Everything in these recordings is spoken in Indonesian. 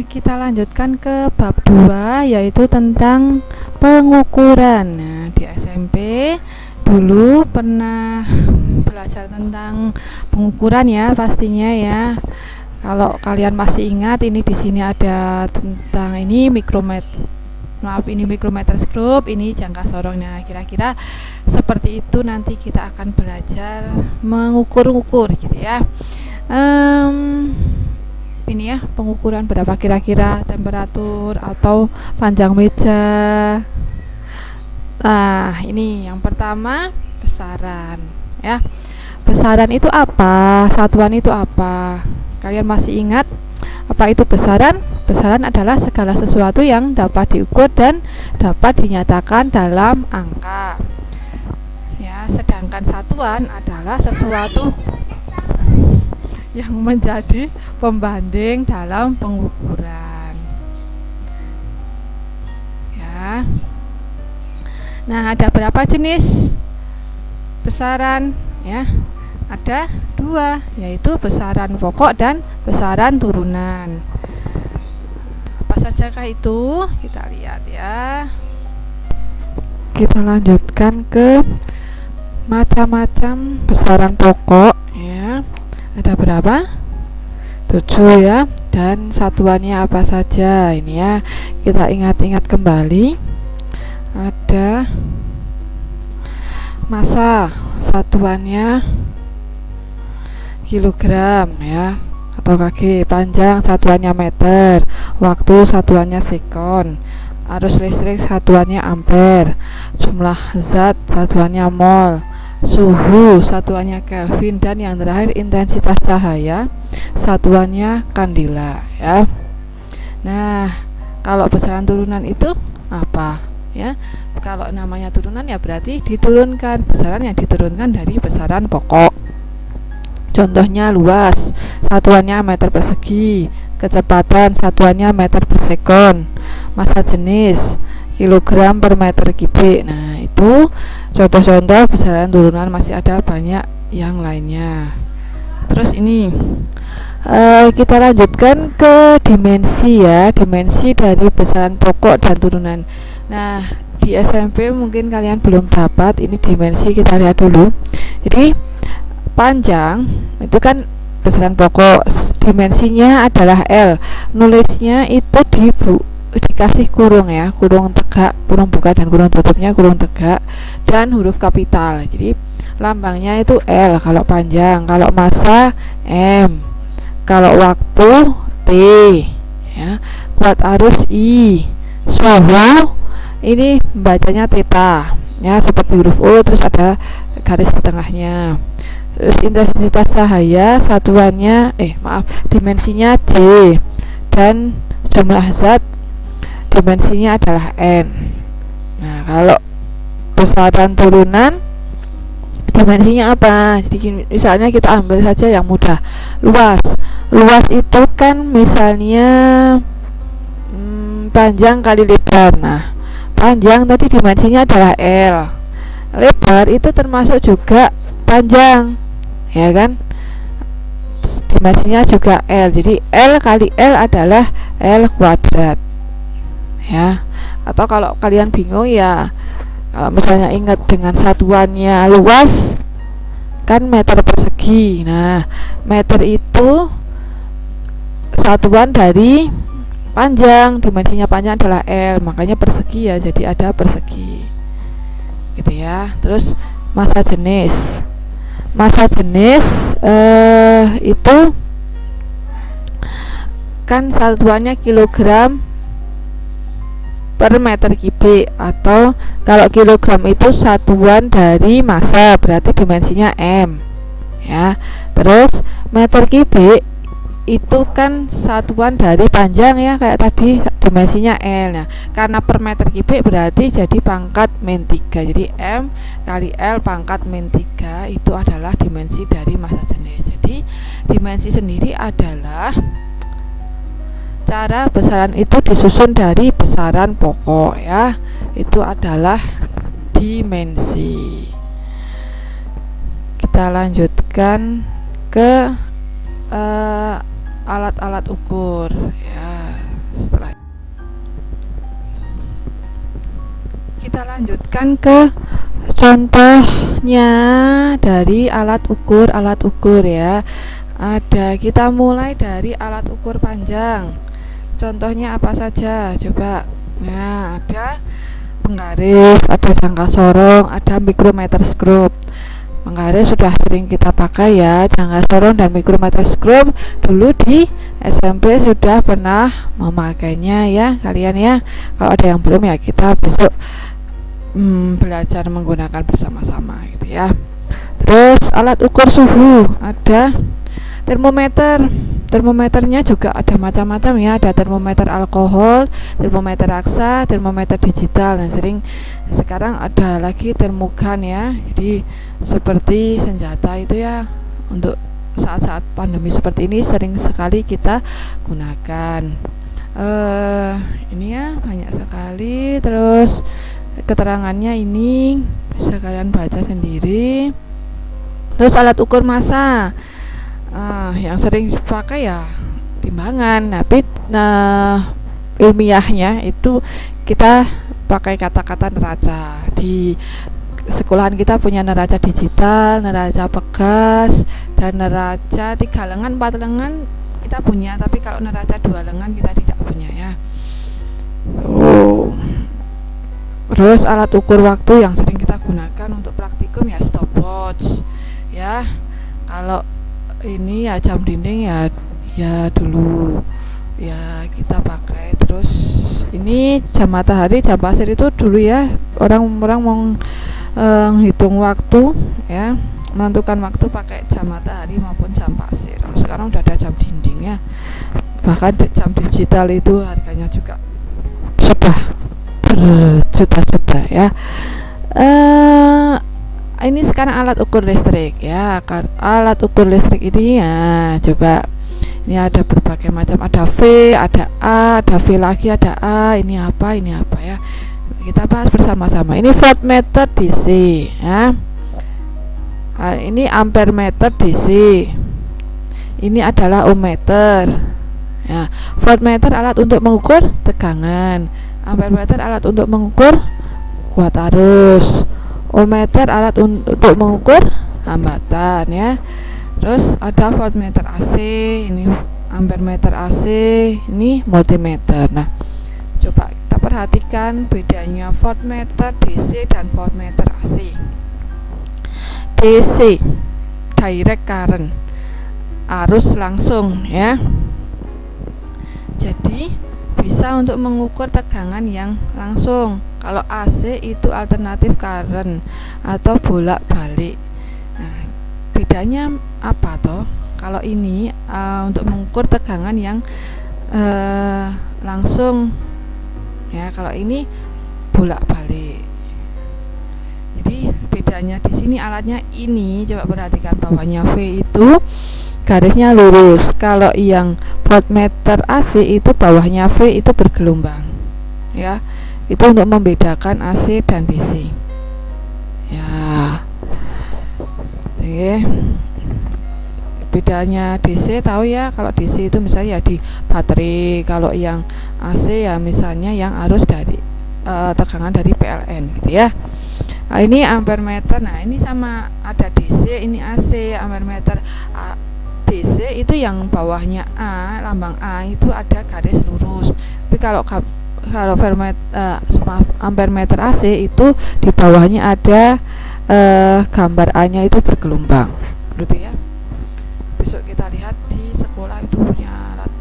Kita lanjutkan ke bab 2, yaitu tentang pengukuran. Nah, di SMP dulu pernah belajar tentang pengukuran ya, pastinya ya. Kalau kalian masih ingat, ini di sini ada tentang ini mikrometer. Maaf, ini micrometerscope, ini jangka sorongnya. Kira-kira seperti itu nanti kita akan belajar mengukur-ukur gitu ya. Ini ya, pengukuran berapa kira-kira temperatur atau panjang meja. Nah, ini yang pertama besaran ya. Besaran itu apa? Satuan itu apa? Kalian masih ingat apa itu besaran? Besaran adalah segala sesuatu yang dapat diukur dan dapat dinyatakan dalam angka. Ya, sedangkan satuan adalah sesuatu yang menjadi pembanding dalam pengukuran. Ya. Nah, ada berapa jenis besaran? Ya, ada 2, yaitu besaran pokok dan besaran turunan. Apa sajakah itu? Kita lihat ya. Kita lanjutkan ke macam-macam besaran pokok ya. Ada berapa? 7 ya. Dan satuannya apa saja? Ini ya, kita ingat-ingat kembali. Ada massa, satuannya kilogram ya atau kg. Panjang satuannya meter. Waktu satuannya sekon. Arus listrik satuannya ampere. Jumlah zat satuannya mol. Suhu satuannya Kelvin, dan yang terakhir intensitas cahaya satuannya kandela ya. Nah, kalau besaran turunan itu apa ya? Kalau namanya turunan ya berarti diturunkan, besaran yang diturunkan dari besaran pokok. Contohnya luas, satuannya meter persegi. Kecepatan satuannya meter per sekon. Massa jenis kilogram per meter kubik. Nah, itu contoh-contoh besaran turunan, masih ada banyak yang lainnya. Terus ini kita lanjutkan ke dimensi ya, dimensi dari besaran pokok dan turunan. Nah, di SMP mungkin kalian belum dapat ini dimensi, kita lihat dulu. Jadi panjang itu kan besaran pokok, dimensinya adalah L. Nulisnya itu dikasih kurung ya, kurung tegak, kurung buka, dan kurung tutupnya kurung tegak, dan huruf kapital. Jadi lambangnya itu L kalau panjang, kalau massa M, kalau waktu T ya, kuat arus I, suhu ini bacanya theta ya, seperti huruf O, terus ada garis di tengahnya. Terus intensitas cahaya satuannya dimensinya J, dan jumlah zat dimensinya adalah N. Nah, kalau besaran turunan dimensinya apa? Jadi misalnya kita ambil saja yang mudah. Luas itu kan misalnya panjang kali lebar. Nah, panjang tadi dimensinya adalah L. Lebar itu termasuk juga panjang, ya kan? Dimensinya juga L. Jadi L kali L adalah L kuadrat. Ya. Atau kalau kalian bingung ya, kalau misalnya ingat dengan satuannya luas kan meter persegi. Nah, meter itu satuan dari panjang, dimensinya panjang adalah L, makanya persegi ya, jadi ada persegi gitu ya. Terus massa jenis itu kan satuannya kilogram per meter kubik, atau kalau kilogram itu satuan dari massa, berarti dimensinya M ya. Terus meter kubik itu kan satuan dari panjang ya, kayak tadi dimensinya L. Nah, karena per meter kubik berarti jadi pangkat min 3. Jadi M kali L pangkat min 3 itu adalah dimensi dari massa jenis. Jadi dimensi sendiri adalah cara besaran itu disusun dari besaran pokok ya. Itu adalah dimensi. Kita lanjutkan ke alat-alat ukur ya. Setelah kita lanjutkan ke contohnya dari alat ukur ya. Kita mulai dari alat ukur panjang. Contohnya apa saja? Coba. Nah, ada penggaris, ada jangka sorong, ada mikrometer skrup. Penggaris sudah sering kita pakai ya, jangka sorong dan mikrometer skrup dulu di SMP sudah pernah memakainya ya kalian ya. Kalau ada yang belum ya kita besok belajar menggunakan bersama-sama gitu ya. Terus alat ukur suhu, ada termometer. Termometernya juga ada macam-macam ya, ada termometer alkohol, termometer raksa, termometer digital. Nah, sekarang ada lagi termogan ya. Jadi seperti senjata itu ya, untuk saat-saat pandemi seperti ini sering sekali kita gunakan. Ini ya banyak sekali. Terus keterangannya ini bisa kalian baca sendiri. Terus alat ukur massa, yang sering dipakai ya timbangan. Ilmiahnya itu kita pakai kata-kata neraca. Di sekolahan kita punya neraca digital, neraca pegas, dan neraca 3 lengan, 4 lengan kita punya, tapi kalau neraca 2 lengan kita tidak punya ya. Terus alat ukur waktu yang sering kita gunakan untuk praktikum ya stopwatch ya. Kalau ini ya jam dinding ya dulu ya kita pakai. Terus ini jam matahari, jam pasir itu dulu ya, orang-orang mau menghitung waktu ya, menentukan waktu pakai jam matahari maupun jam pasir. Sekarang udah ada jam dinding ya, bahkan jam digital itu harganya juga sudah berjuta-juta ya. Ini sekarang alat ukur listrik ya. Alat ukur listrik ini ya, coba ini ada berbagai macam, ada V, ada A, ada V lagi, ada A. Ini apa ya, kita bahas bersama-sama. Ini voltmeter DC ya. Ini ampere meter DC. Ini adalah ohmmeter ya. Voltmeter alat untuk mengukur tegangan, ampere meter alat untuk mengukur kuat arus, ohmmeter alat untuk mengukur hambatan ya. Terus ada voltmeter AC, ini ampere meter AC, ini multimeter. Nah, coba kita perhatikan bedanya voltmeter DC dan voltmeter AC. DC direct current, arus langsung ya. Jadi bisa untuk mengukur tegangan yang langsung. Kalau AC itu alternatif current atau bolak-balik. Nah, bedanya apa toh? Kalau ini untuk mengukur tegangan yang langsung ya, kalau ini bolak-balik. Jadi bedanya di sini alatnya ini, coba perhatikan bawahnya V itu garisnya lurus. Kalau yang voltmeter AC itu bawahnya V itu bergelombang ya. Itu untuk membedakan AC dan DC ya. Oke, bedanya DC tahu ya, kalau DC itu misalnya ya di baterai, kalau yang AC ya misalnya yang arus dari tegangan dari PLN gitu ya. Nah, ini ampere meter. Nah, ini sama, ada DC, ini AC. Ampere meter DC itu yang bawahnya A, lambang A itu ada garis lurus. Tapi kalau ampere meter AC itu di bawahnya ada gambar A-nya itu bergelombang, gitu ya. Besok kita lihat di sekolah itu punya alat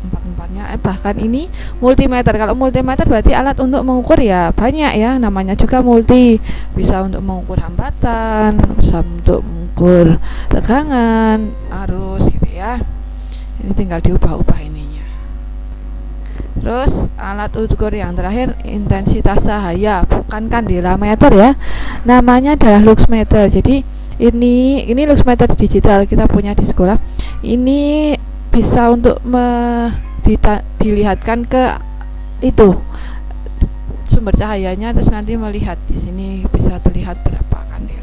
empat-empatnya. Bahkan ini multimeter. Kalau multimeter berarti alat untuk mengukur ya banyak ya, namanya juga multi. Bisa untuk mengukur hambatan, bisa untuk mengukur tegangan, arus gitu ya. Ini tinggal diubah-ubah ininya. Terus alat ukur yang terakhir intensitas cahaya, bukan kandilameter ya. Namanya adalah luxmeter. Jadi ini luxmeter digital kita punya di sekolah. Ini bisa untuk dilihatkan ke itu sumber cahayanya, terus nanti melihat di sini bisa terlihat berapa kandil.